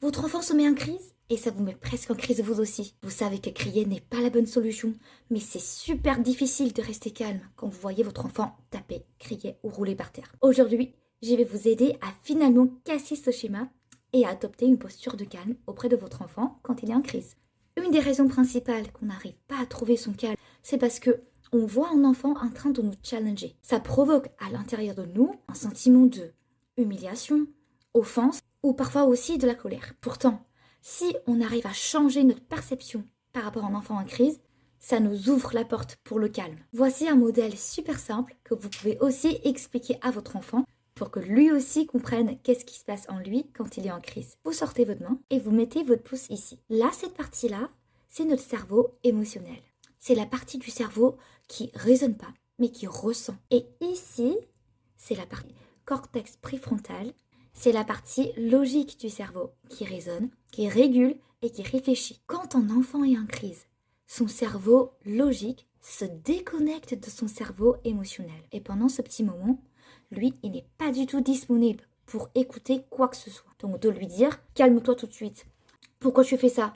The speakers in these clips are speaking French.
Votre enfant se met en crise et ça vous met presque en crise vous aussi. Vous savez que crier n'est pas la bonne solution, mais c'est super difficile de rester calme quand vous voyez votre enfant taper, crier ou rouler par terre. Aujourd'hui, je vais vous aider à finalement casser ce schéma et à adopter une posture de calme auprès de votre enfant quand il est en crise. Une des raisons principales qu'on n'arrive pas à trouver son calme, c'est parce que on voit un enfant en train de nous challenger. Ça provoque à l'intérieur de nous un sentiment de humiliation, offense ou parfois aussi de la colère. Pourtant, si on arrive à changer notre perception par rapport à un enfant en crise, ça nous ouvre la porte pour le calme. Voici un modèle super simple que vous pouvez aussi expliquer à votre enfant pour que lui aussi comprenne qu'est-ce qui se passe en lui quand il est en crise. Vous sortez votre main et vous mettez votre pouce ici. Là, cette partie-là, c'est notre cerveau émotionnel. C'est la partie du cerveau qui raisonne pas, mais qui ressent. Et ici, c'est la partie cortex préfrontal. C'est la partie logique du cerveau qui raisonne, qui régule et qui réfléchit. Quand un enfant est en crise, son cerveau logique se déconnecte de son cerveau émotionnel. Et pendant ce petit moment, lui, il n'est pas du tout disponible pour écouter quoi que ce soit. Donc de lui dire « calme-toi tout de suite ». Pourquoi tu fais ça?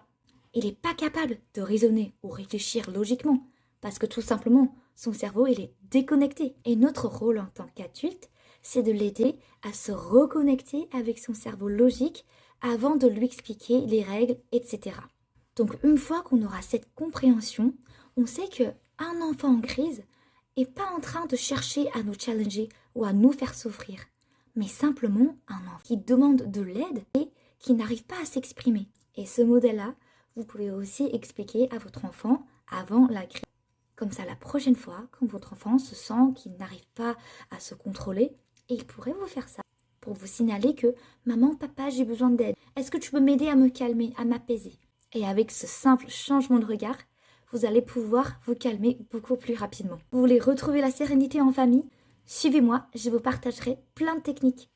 Il n'est pas capable de raisonner ou réfléchir logiquement parce que tout simplement, son cerveau, il est déconnecté. Et notre rôle en tant qu'adulte, c'est de l'aider à se reconnecter avec son cerveau logique avant de lui expliquer les règles, etc. Donc une fois qu'on aura cette compréhension, on sait qu'un enfant en crise n'est pas en train de chercher à nous challenger ou à nous faire souffrir, mais simplement un enfant qui demande de l'aide et qui n'arrive pas à s'exprimer. Et ce modèle-là, vous pouvez aussi expliquer à votre enfant avant la crise. Comme ça, la prochaine fois, quand votre enfant se sent qu'il n'arrive pas à se contrôler, et il pourrait vous faire ça pour vous signaler que « Maman, papa, j'ai besoin d'aide. Est-ce que tu peux m'aider à me calmer, à m'apaiser ?» Et avec ce simple changement de regard, vous allez pouvoir vous calmer beaucoup plus rapidement. Vous voulez retrouver la sérénité en famille? Suivez-moi, je vous partagerai plein de techniques